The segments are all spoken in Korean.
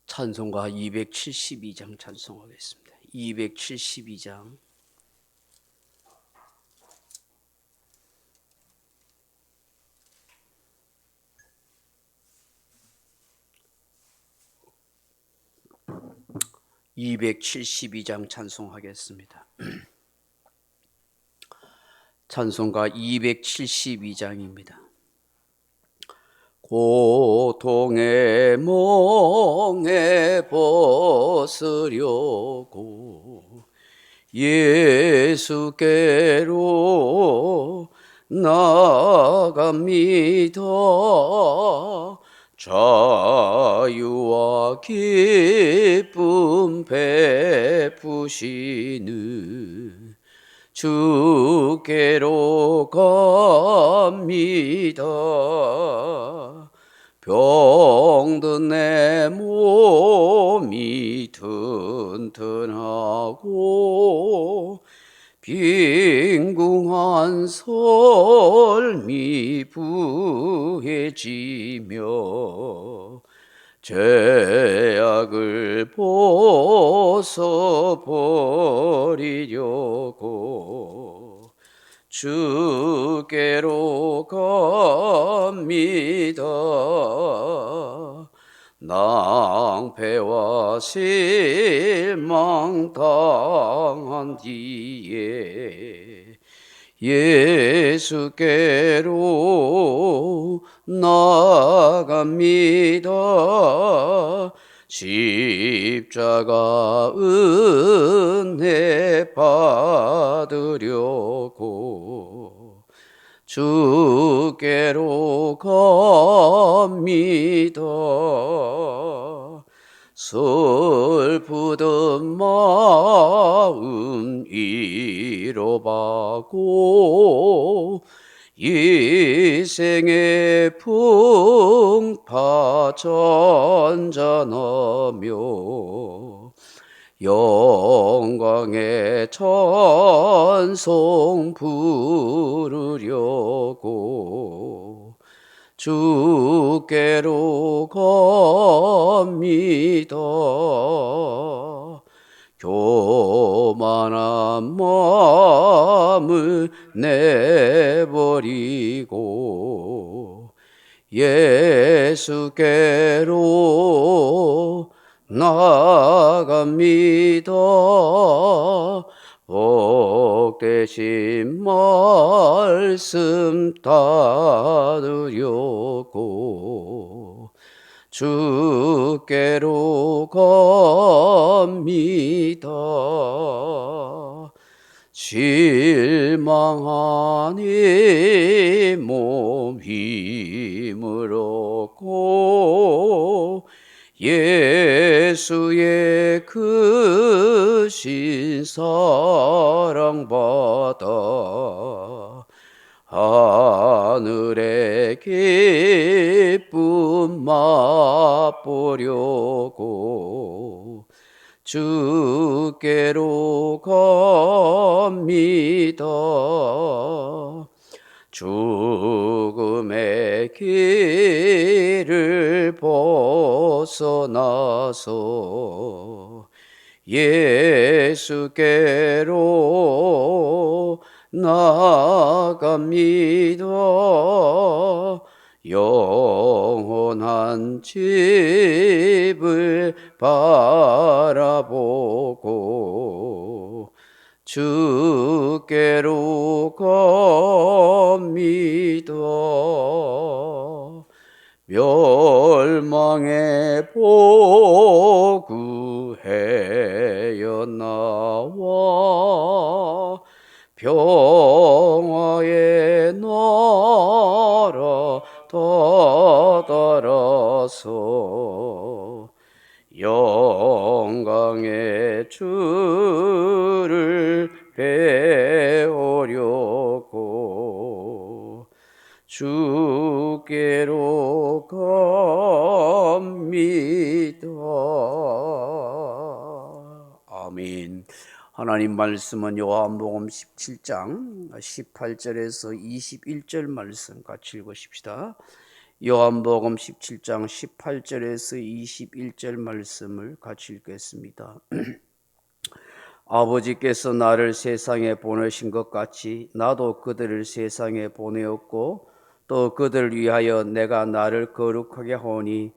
찬송가 272장 찬송하겠습니다. 272장. 찬송하겠습니다. 찬송가 272장입니다. 고통의 몽에 벗으려고 예수께로 나아갑니다. 자유와 기쁨 베푸시는 주께로 갑니다. 병든 내 몸이 튼튼하고 빈궁한 삶이 부해지며 죄악을 벗어버리려고 주께로 갑니다. 낭패와 실망 당한 뒤에 예수께로 나갑니다. 십자가 은혜 받으려고 주께로 갑니다. 슬프던 마음 잃어가고 이 생의 풍파 잔잔하며 영광의 찬송 부르려고 주께로 갑니다. 교만한 마음을 내버리고 예수께로 나갑니다. 복되신 말씀 따르려고 주께로 갑니다. 실망하니 몸 힘을 얻고 예수의 크신 사랑 받아 하늘의 기쁨 맛보려고 주께로 갑니다. 죽음의 길을 벗어나서 예수께로 나갑니다. 영원한 집을 바라보고 주께로 갑니다. 멸망의 보구해여 나와 평화의 나라 다다라서 영광의 주를 배우려고 주께로 갑니다. 아멘. 하나님 말씀은 요한복음 17장 18절에서 21절 말씀 같이 읽으십시다. 요한복음 17장 18절에서 21절 말씀을 같이 읽겠습니다. 아버지께서 나를 세상에 보내신 것 같이 나도 그들을 세상에 보내었고 또 그들을 위하여 내가 나를 거룩하게 하오니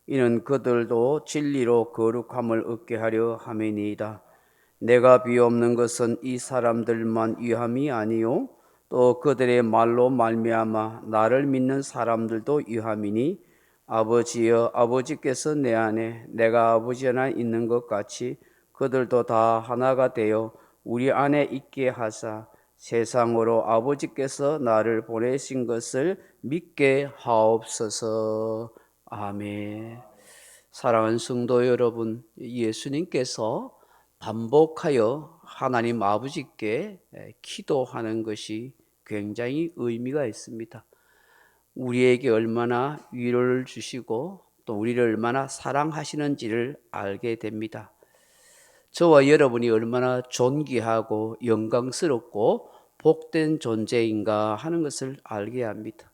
이는 그들도 진리로 거룩함을 얻게 하려 함이니이다. 내가 비옵는 것은 이 사람들만 위함이 아니요 또 그들의 말로 말미암아 나를 믿는 사람들도 위함이니 아버지여 아버지께서 내 안에 내가 아버지 안에 있는 것 같이 그들도 다 하나가 되어 우리 안에 있게 하사 세상으로 아버지께서 나를 보내신 것을 믿게 하옵소서. 아멘. 사랑하는 성도 여러분, 예수님께서 반복하여 하나님 아버지께 기도하는 것이 굉장히 의미가 있습니다. 우리에게 얼마나 위로를 주시고 또 우리를 얼마나 사랑하시는지를 알게 됩니다. 저와 여러분이 얼마나 존귀하고 영광스럽고 복된 존재인가 하는 것을 알게 합니다.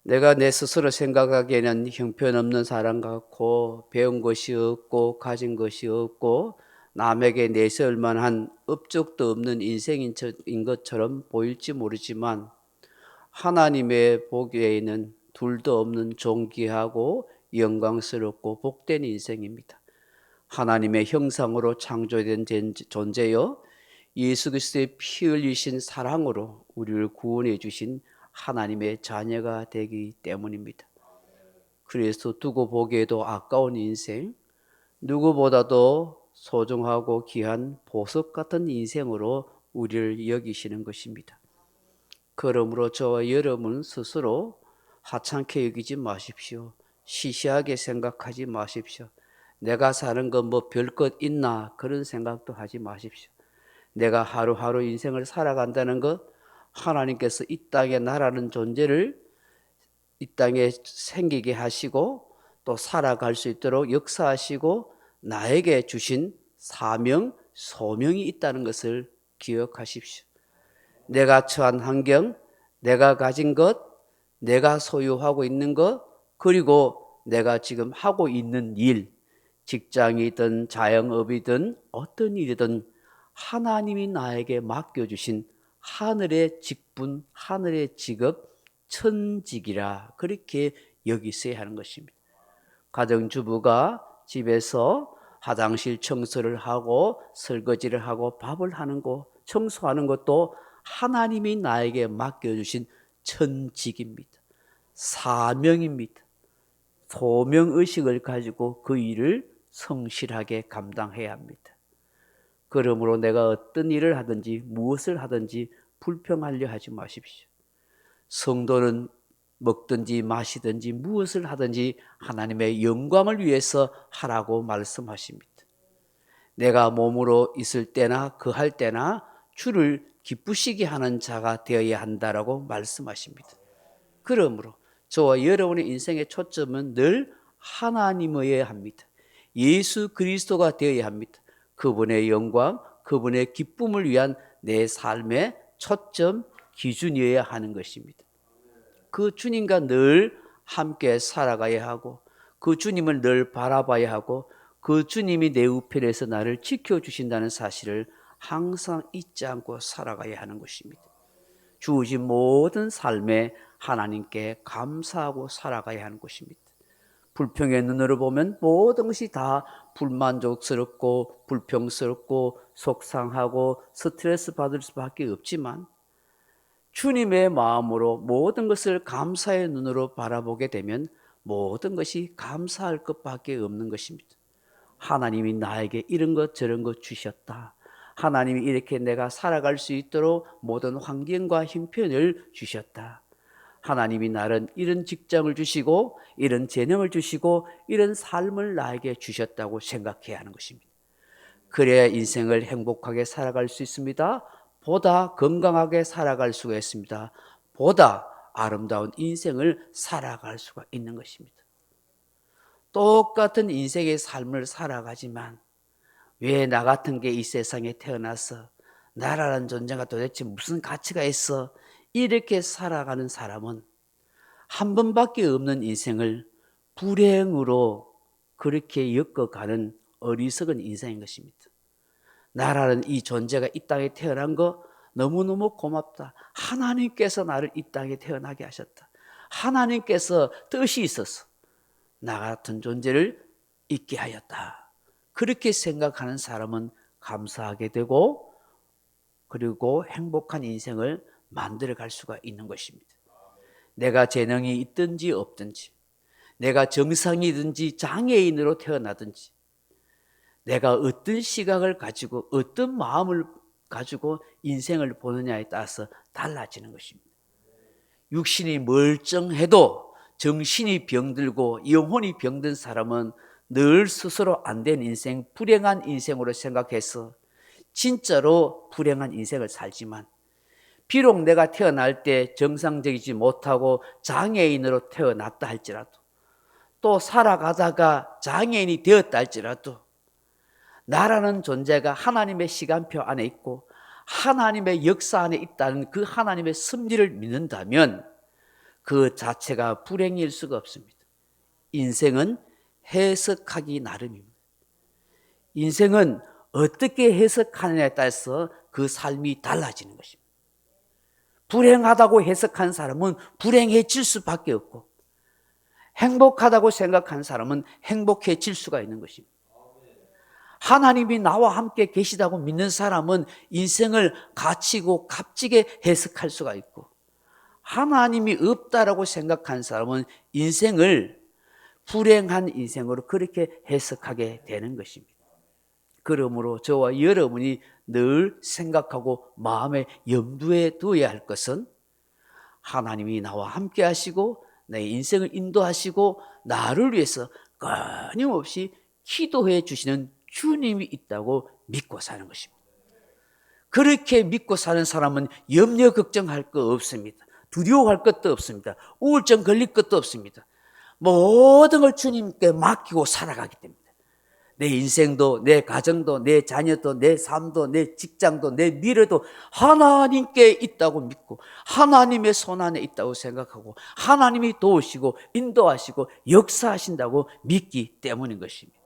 내가 내 스스로 생각하기에는 형편없는 사람 같고 배운 것이 없고 가진 것이 없고 남에게 내세울 만한 업적도 없는 인생인 것처럼 보일지 모르지만 하나님의 보기에는 둘도 없는 존귀하고 영광스럽고 복된 인생입니다. 하나님의 형상으로 창조된 존재여 예수 그리스도의 피 흘리신 사랑으로 우리를 구원해 주신 하나님의 자녀가 되기 때문입니다. 그래서 두고 보기에도 아까운 인생, 누구보다도 소중하고 귀한 보석 같은 인생으로 우리를 여기시는 것입니다. 그러므로 저와 여러분 스스로 하찮게 여기지 마십시오. 시시하게 생각하지 마십시오. 내가 사는 건 뭐 별것 있나 그런 생각도 하지 마십시오. 내가 하루하루 인생을 살아간다는 것, 하나님께서 이 땅에 나라는 존재를 이 땅에 생기게 하시고 또 살아갈 수 있도록 역사하시고 나에게 주신 사명, 소명이 있다는 것을 기억하십시오. 내가 처한 환경, 내가 가진 것, 내가 소유하고 있는 것, 그리고 내가 지금 하고 있는 일, 직장이든 자영업이든 어떤 일이든 하나님이 나에게 맡겨주신 하늘의 직분, 하늘의 직업, 천직이라 그렇게 여기셔야 하는 것입니다. 가정주부가 집에서 화장실 청소를 하고 설거지를 하고 밥을 하는 것, 청소하는 것도 하나님이 나에게 맡겨주신 천직입니다. 사명입니다. 소명의식을 가지고 그 일을 성실하게 감당해야 합니다. 그러므로 내가 어떤 일을 하든지 무엇을 하든지 불평하려 하지 마십시오. 성도는 먹든지 마시든지 무엇을 하든지 하나님의 영광을 위해서 하라고 말씀하십니다. 내가 몸으로 있을 때나 거할 때나 주를 기쁘시게 하는 자가 되어야 한다라고 말씀하십니다. 그러므로 저와 여러분의 인생의 초점은 늘 하나님이어야 합니다. 예수 그리스도가 되어야 합니다. 그분의 영광, 그분의 기쁨을 위한 내 삶의 초점, 기준이어야 하는 것입니다. 그 주님과 늘 함께 살아가야 하고 그 주님을 늘 바라봐야 하고 그 주님이 내 우편에서 나를 지켜주신다는 사실을 항상 잊지 않고 살아가야 하는 것입니다. 주어진 모든 삶에 하나님께 감사하고 살아가야 하는 것입니다. 불평의 눈으로 보면 모든 것이 다 불만족스럽고 불평스럽고 속상하고 스트레스 받을 수밖에 없지만 주님의 마음으로 모든 것을 감사의 눈으로 바라보게 되면 모든 것이 감사할 것밖에 없는 것입니다. 하나님이 나에게 이런 것 저런 것 주셨다. 하나님이 이렇게 내가 살아갈 수 있도록 모든 환경과 형편을 주셨다. 하나님이 나를 이런 직장을 주시고 이런 재능을 주시고 이런 삶을 나에게 주셨다고 생각해야 하는 것입니다. 그래야 인생을 행복하게 살아갈 수 있습니다. 보다 건강하게 살아갈 수가 있습니다. 보다 아름다운 인생을 살아갈 수가 있는 것입니다. 똑같은 인생의 삶을 살아가지만 왜 나 같은 게 이 세상에 태어나서 나라는 존재가 도대체 무슨 가치가 있어? 이렇게 살아가는 사람은 한 번밖에 없는 인생을 불행으로 그렇게 엮어가는 어리석은 인생인 것입니다. 나라는 이 존재가 이 땅에 태어난 거 너무너무 고맙다. 하나님께서 나를 이 땅에 태어나게 하셨다. 하나님께서 뜻이 있어서 나 같은 존재를 있게 하였다. 그렇게 생각하는 사람은 감사하게 되고 그리고 행복한 인생을 만들어갈 수가 있는 것입니다. 내가 재능이 있든지 없든지, 내가 정상이든지 장애인으로 태어나든지, 내가 어떤 시각을 가지고 어떤 마음을 가지고 인생을 보느냐에 따라서 달라지는 것입니다. 육신이 멀쩡해도 정신이 병들고 영혼이 병든 사람은 늘 스스로 안 된 인생, 불행한 인생으로 생각해서 진짜로 불행한 인생을 살지만, 비록 내가 태어날 때 정상적이지 못하고 장애인으로 태어났다 할지라도, 또 살아가다가 장애인이 되었다 할지라도 나라는 존재가 하나님의 시간표 안에 있고 하나님의 역사 안에 있다는 그 하나님의 섭리를 믿는다면 그 자체가 불행일 수가 없습니다. 인생은 해석하기 나름입니다. 인생은 어떻게 해석하느냐에 따라서 그 삶이 달라지는 것입니다. 불행하다고 해석한 사람은 불행해질 수밖에 없고, 행복하다고 생각한 사람은 행복해질 수가 있는 것입니다. 하나님이 나와 함께 계시다고 믿는 사람은 인생을 가치고 값지게 해석할 수가 있고, 하나님이 없다라고 생각한 사람은 인생을 불행한 인생으로 그렇게 해석하게 되는 것입니다. 그러므로 저와 여러분이 늘 생각하고 마음에 염두에 두어야 할 것은, 하나님이 나와 함께 하시고 내 인생을 인도하시고 나를 위해서 끊임없이 기도해 주시는 주님이 있다고 믿고 사는 것입니다. 그렇게 믿고 사는 사람은 염려 걱정할 거 없습니다. 두려워할 것도 없습니다. 우울증 걸릴 것도 없습니다. 모든 걸 주님께 맡기고 살아가기 때문에 내 인생도, 내 가정도, 내 자녀도, 내 삶도, 내 직장도, 내 미래도 하나님께 있다고 믿고 하나님의 손 안에 있다고 생각하고 하나님이 도우시고 인도하시고 역사하신다고 믿기 때문인 것입니다.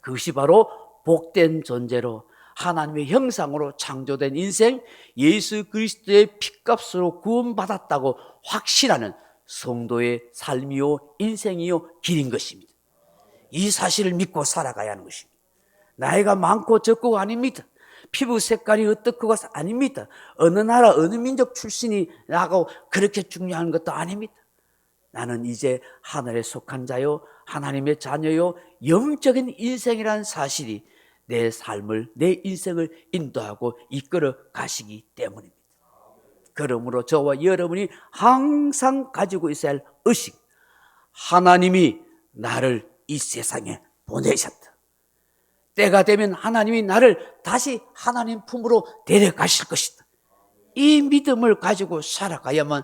그것이 바로 복된 존재로 하나님의 형상으로 창조된 인생, 예수 그리스도의 피값으로 구원받았다고 확신하는 성도의 삶이요 인생이요 길인 것입니다. 이 사실을 믿고 살아가야 하는 것입니다. 나이가 많고 적고가 아닙니다. 피부 색깔이 어떻고가 아닙니다. 어느 나라 어느 민족 출신이 나고 그렇게 중요한 것도 아닙니다. 나는 이제 하늘에 속한 자요 하나님의 자녀요 영적인 인생이라는 사실이 내 삶을, 내 인생을 인도하고 이끌어 가시기 때문입니다. 그러므로 저와 여러분이 항상 가지고 있어야 할 의식, 하나님이 나를 이 세상에 보내셨다. 때가 되면 하나님이 나를 다시 하나님 품으로 데려가실 것이다. 이 믿음을 가지고 살아가야만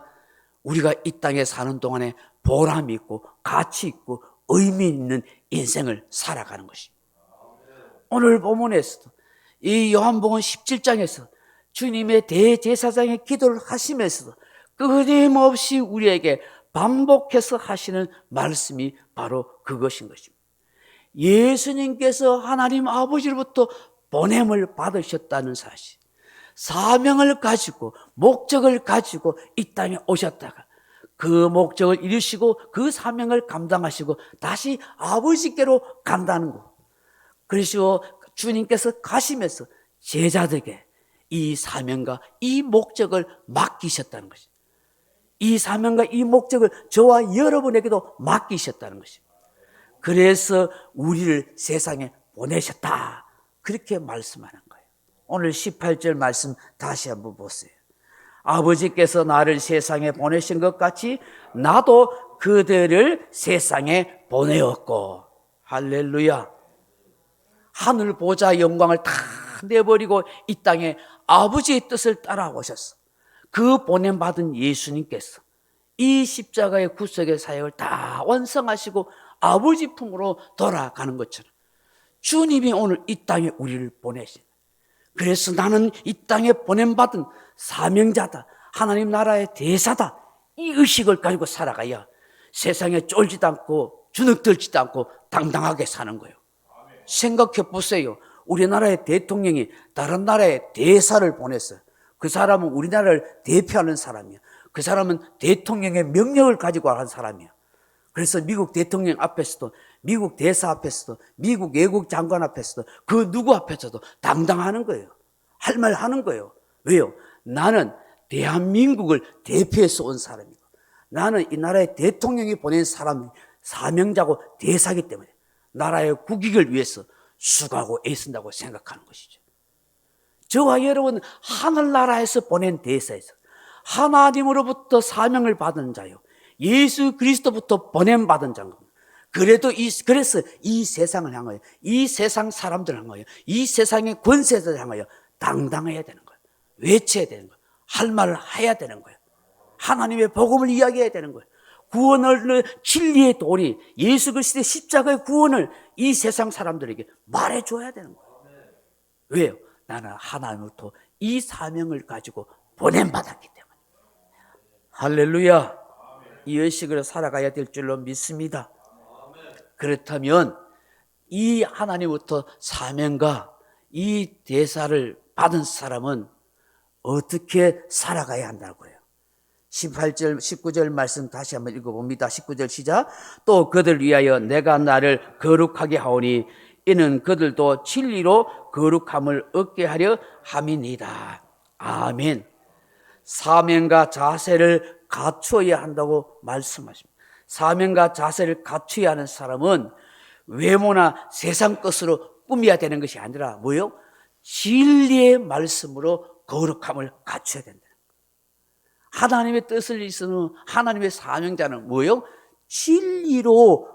우리가 이 땅에 사는 동안에 보람이 있고 가치 있고 의미 있는 인생을 살아가는 것입니다. 오늘 본문에서도 이 요한복음 17장에서 주님의 대제사장의 기도를 하시면서도 끊임없이 우리에게 반복해서 하시는 말씀이 바로 그것인 것입니다. 예수님께서 하나님 아버지로부터 보냄을 받으셨다는 사실, 사명을 가지고 목적을 가지고 이 땅에 오셨다가 그 목적을 이루시고 그 사명을 감당하시고 다시 아버지께로 간다는 것. 그리고 주님께서 가시면서 제자들에게 이 사명과 이 목적을 맡기셨다는 것입니다. 이 사명과 이 목적을 저와 여러분에게도 맡기셨다는 것입니다. 그래서 우리를 세상에 보내셨다. 그렇게 말씀하는 거예요. 오늘 18절 말씀 다시 한번 보세요. 아버지께서 나를 세상에 보내신 것 같이 나도 그들을 세상에 보내었고. 할렐루야. 하늘 보좌 영광을 다 내버리고 이 땅에 아버지의 뜻을 따라오셨어. 그 보냄받은 예수님께서 이 십자가의 구속의 사역을 다 완성하시고 아버지 품으로 돌아가는 것처럼 주님이 오늘 이 땅에 우리를 보내신, 그래서 나는 이 땅에 보냄받은 사명자다, 하나님 나라의 대사다, 이 의식을 가지고 살아가야 세상에 쫄지도 않고 주눅들지도 않고 당당하게 사는 거예요. 생각해 보세요. 우리나라의 대통령이 다른 나라에 대사를 보냈어요. 그 사람은 우리나라를 대표하는 사람이에요. 그 사람은 대통령의 명령을 가지고 한 사람이에요. 그래서 미국 대통령 앞에서도, 미국 대사 앞에서도, 미국 외국 장관 앞에서도, 그 누구 앞에서도 당당하는 거예요. 할 말 하는 거예요. 왜요? 나는 대한민국을 대표해서 온 사람이고, 나는 이 나라의 대통령이 보낸 사람이 사명자고 대사기 때문에 나라의 국익을 위해서 수고하고 애쓴다고 생각하는 것이죠. 저와 여러분 하늘나라에서 보낸 대사에서 하나님으로부터 사명을 받은 자요, 예수 그리스도부터 보냄받은 자인 겁니다. 그래서 이 세상을 향하여, 이 세상 사람들을 향하여, 이 세상의 권세들을 향하여 당당해야 되는 거예요. 외쳐야 되는 거예요. 할 말을 해야 되는 거예요. 하나님의 복음을 이야기해야 되는 거예요. 구원을, 진리의 도리, 예수 그리스도의 십자가의 구원을 이 세상 사람들에게 말해줘야 되는 거예요. 왜요? 나는 하나님으로부터 이 사명을 가지고 보냄받았기 때문에. 할렐루야. 이 의식으로 살아가야 될 줄로 믿습니다. 그렇다면 이 하나님부터 사명과 이 대사를 받은 사람은 어떻게 살아가야 한다고 해요? 18절, 19절 말씀 다시 한번 읽어봅니다. 19절 시작. 또 그들 위하여 내가 나를 거룩하게 하오니 이는 그들도 진리로 거룩함을 얻게 하려 함이니이다. 아멘. 사명과 자세를 갖추어야 한다고 말씀하십니다. 사명과 자세를 갖추어야 하는 사람은 외모나 세상 것으로 꾸며야 되는 것이 아니라 뭐요? 진리의 말씀으로 거룩함을 갖춰야 된다. 하나님의 뜻을 이루는 하나님의 사명자는 뭐요? 진리로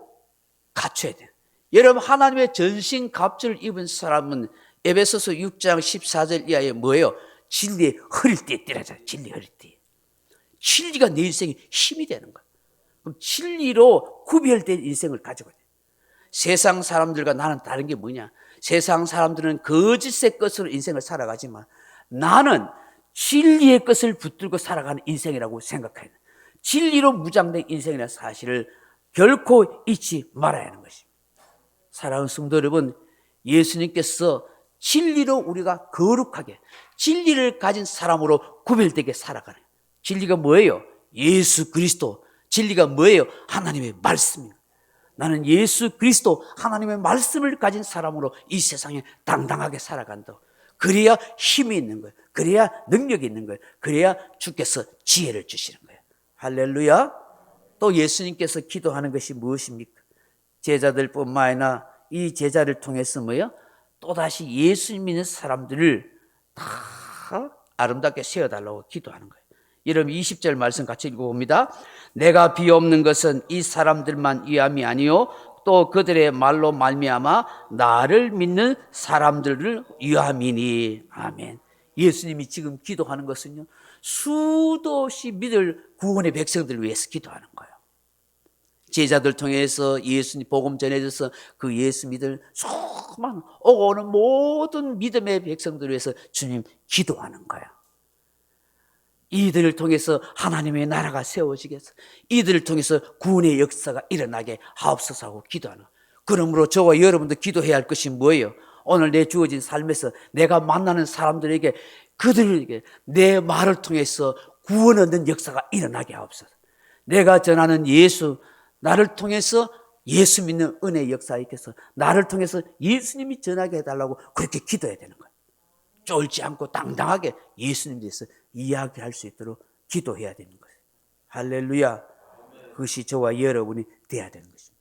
갖춰야 돼요. 여러분, 하나님의 전신갑주를 입은 사람은 에베소서 6장 14절 이하에 뭐예요? 진리의 허리띠에 띠라잖아요. 진리 허리띠. 진리가 내 인생에 힘이 되는 거예요. 그럼 진리로 구별된 인생을 가지고 있어요. 세상 사람들과 나는 다른 게 뭐냐? 세상 사람들은 거짓의 것으로 인생을 살아가지만 나는 진리의 것을 붙들고 살아가는 인생이라고 생각해요. 진리로 무장된 인생이라는 사실을 결코 잊지 말아야 하는 것입니다. 사랑하는 성도 여러분, 예수님께서 진리로 우리가 거룩하게 진리를 가진 사람으로 구별되게 살아가는, 진리가 뭐예요? 예수 그리스도. 진리가 뭐예요? 하나님의 말씀입니다. 나는 예수 그리스도 하나님의 말씀을 가진 사람으로 이 세상에 당당하게 살아간다. 그래야 힘이 있는 거예요. 그래야 능력이 있는 거예요. 그래야 주께서 지혜를 주시는 거예요. 할렐루야. 또 예수님께서 기도하는 것이 무엇입니까? 제자들뿐만 아니라 이 제자를 통해서 뭐예요? 또다시 예수님 믿는 사람들을 다 아름답게 세워달라고 기도하는 거예요. 여러분 20절 말씀 같이 읽어봅니다. 내가 비옵는 것은 이 사람들만 위함이 아니요 또 그들의 말로 말미암아 나를 믿는 사람들을 위함이니. 아멘. 예수님이 지금 기도하는 것은요, 수도 없이 믿을 구원의 백성들을 위해서 기도하는 거예요. 제자들 통해서 예수님 복음 전해져서 그 예수 믿을 수많은 오고 오는 모든 믿음의 백성들을 위해서 주님 기도하는 거예요. 이들을 통해서 하나님의 나라가 세워지겠어. 이들을 통해서 구원의 역사가 일어나게 하옵소서 하고 기도하는. 그러므로 저와 여러분도 기도해야 할 것이 뭐예요? 오늘 내 주어진 삶에서 내가 만나는 사람들에게 그들에게 내 말을 통해서 구원 얻는 역사가 일어나게 하옵소서. 내가 전하는 예수, 나를 통해서 예수 믿는 은혜의 역사에 있겠어. 나를 통해서 예수님이 전하게 해달라고 그렇게 기도해야 되는 거예요. 쫄지 않고 당당하게 예수님에 대해서 이야기할 수 있도록 기도해야 되는 거예요. 할렐루야. 그것이 저와 여러분이 돼야 되는 것입니다.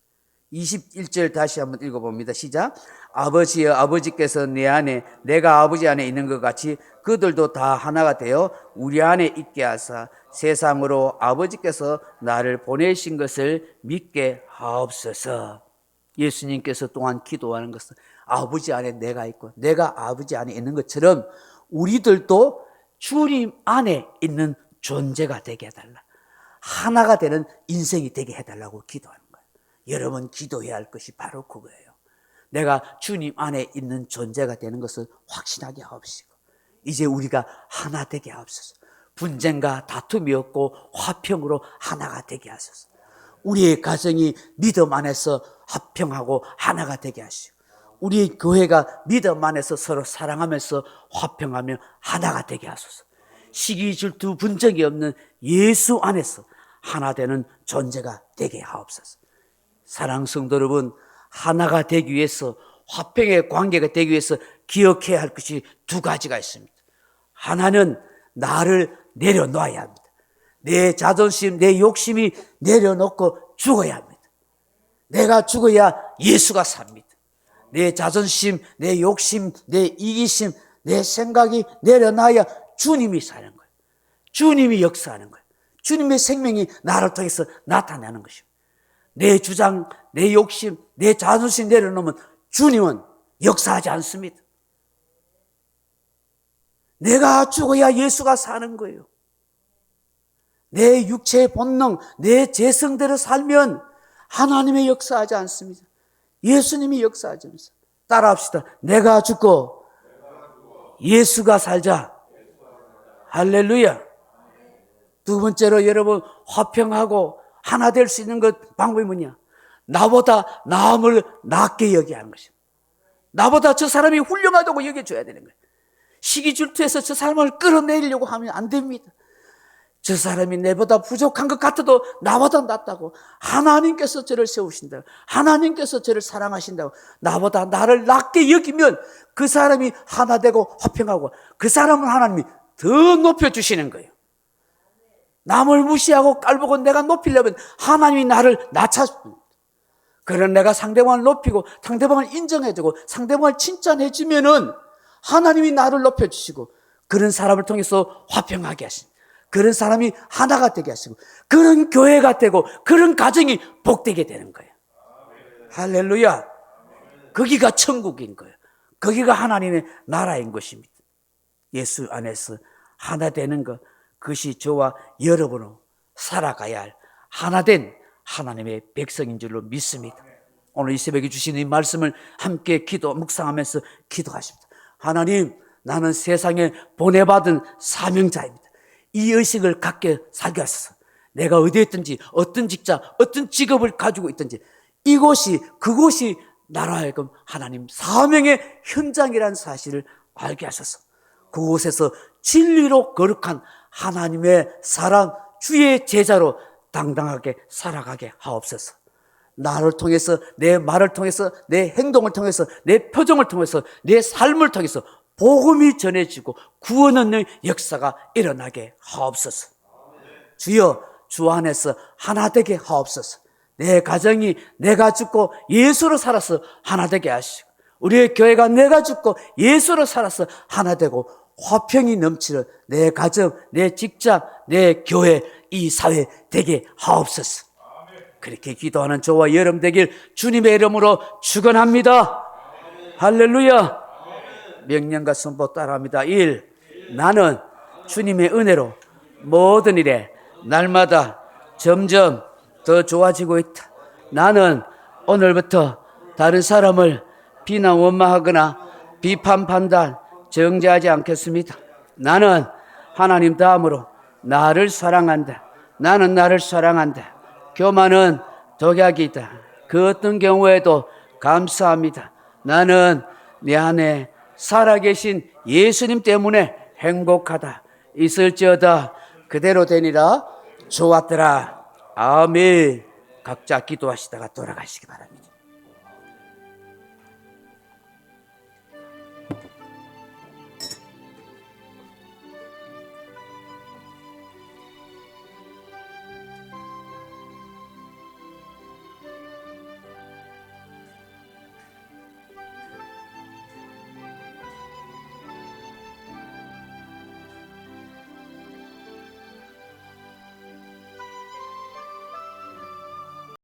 21절 다시 한번 읽어봅니다. 시작. 아버지여, 아버지께서 내 안에 내가 아버지 안에 있는 것 같이 그들도 다 하나가 되어 우리 안에 있게 하사 세상으로 아버지께서 나를 보내신 것을 믿게 하옵소서. 예수님께서 또한 기도하는 것은 아버지 안에 내가 있고 내가 아버지 안에 있는 것처럼 우리들도 주님 안에 있는 존재가 되게 해달라. 하나가 되는 인생이 되게 해달라고 기도하는 거예요. 여러분 기도해야 할 것이 바로 그거예요. 내가 주님 안에 있는 존재가 되는 것을 확신하게 하옵시고 이제 우리가 하나 되게 하옵소서. 분쟁과 다툼이 없고 화평으로 하나가 되게 하소서. 우리의 가정이 믿음 안에서 화평하고 하나가 되게 하시고, 우리 교회가 믿음 안에서 서로 사랑하면서 화평하며 하나가 되게 하소서. 시기 질투 분쟁이 없는 예수 안에서 하나 되는 존재가 되게 하옵소서. 사랑 성도 여러분, 하나가 되기 위해서, 화평의 관계가 되기 위해서 기억해야 할 것이 두 가지가 있습니다. 하나는 나를 내려놓아야 합니다. 내 자존심, 내 욕심이 내려놓고 죽어야 합니다. 내가 죽어야 예수가 삽니다. 내 자존심, 내 욕심, 내 이기심, 내 생각이 내려놔야 주님이 사는 거예요. 주님이 역사하는 거예요. 주님의 생명이 나를 통해서 나타나는 것입니다. 내 주장, 내 욕심, 내 자존심 내려놓으면 주님은 역사하지 않습니다. 내가 죽어야 예수가 사는 거예요. 내 육체의 본능, 내 재성대로 살면 하나님의 역사하지 않습니다. 예수님이 역사하지 않습니다. 따라합시다. 내가 죽고 예수가 살자. 할렐루야. 두 번째로 여러분, 화평하고 하나 될 수 있는 것 방법이 뭐냐? 나보다 남을 낮게 여기야 하는 것입니다. 나보다 저 사람이 훌륭하다고 여겨줘야 되는 거예요. 시기 질투해서 저 사람을 끌어내리려고 하면 안 됩니다. 저 사람이 내보다 부족한 것 같아도 나보다 낫다고, 하나님께서 저를 세우신다고, 하나님께서 저를 사랑하신다고, 나보다 나를 낮게 여기면 그 사람이 하나 되고 화평하고, 그 사람은 하나님이 더 높여주시는 거예요. 남을 무시하고 깔보고 내가 높이려면 하나님이 나를 낮춰줍니다. 그런 내가 상대방을 높이고 상대방을 인정해주고 상대방을 칭찬해주면은 하나님이 나를 높여주시고, 그런 사람을 통해서 화평하게 하십니다. 그런 사람이 하나가 되게 하시고, 그런 교회가 되고 그런 가정이 복되게 되는 거예요. 할렐루야. 거기가 천국인 거예요. 거기가 하나님의 나라인 것입니다. 예수 안에서 하나 되는 것, 그것이 저와 여러분으로 살아가야 할 하나된 하나님의 백성인 줄로 믿습니다. 오늘 이 새벽에 주신 이 말씀을 함께 묵상하면서 기도하십니다. 하나님, 나는 세상에 보내받은 사명자입니다. 이 의식을 갖게 살게 하소서. 내가 어디에 있든지, 어떤 직장, 어떤 직업을 가지고 있든지 그곳이 나로 하여금 하나님 사명의 현장이라는 사실을 알게 하소서. 그곳에서 진리로 거룩한 하나님의 사랑, 주의 제자로 당당하게 살아가게 하옵소서. 나를 통해서, 내 말을 통해서, 내 행동을 통해서, 내 표정을 통해서, 내 삶을 통해서 복음이 전해지고 구원 얻는 역사가 일어나게 하옵소서. 주여, 주 안에서 하나 되게 하옵소서. 내 가정이 내가 죽고 예수로 살아서 하나 되게 하시고, 우리의 교회가 내가 죽고 예수로 살아서 하나 되고 화평이 넘치는 내 가정, 내 직장, 내 교회, 이 사회 되게 하옵소서. 그렇게 기도하는 저와 여러분 되길 주님의 이름으로 축원합니다. 할렐루야. 명령과 선포 따라합니다. 1. 나는 주님의 은혜로 모든 일에 날마다 점점 더 좋아지고 있다. 나는 오늘부터 다른 사람을 비난 원망하거나 비판 판단 정죄하지 않겠습니다. 나는 하나님 다음으로 나를 사랑한다. 나는 나를 사랑한다. 교만은 독약이다. 그 어떤 경우에도 감사합니다. 나는 내 안에 살아계신 예수님 때문에 행복하다. 있을지어다 그대로 되니라. 좋았더라. 아멘. 각자 기도하시다가 돌아가시기 바랍니다.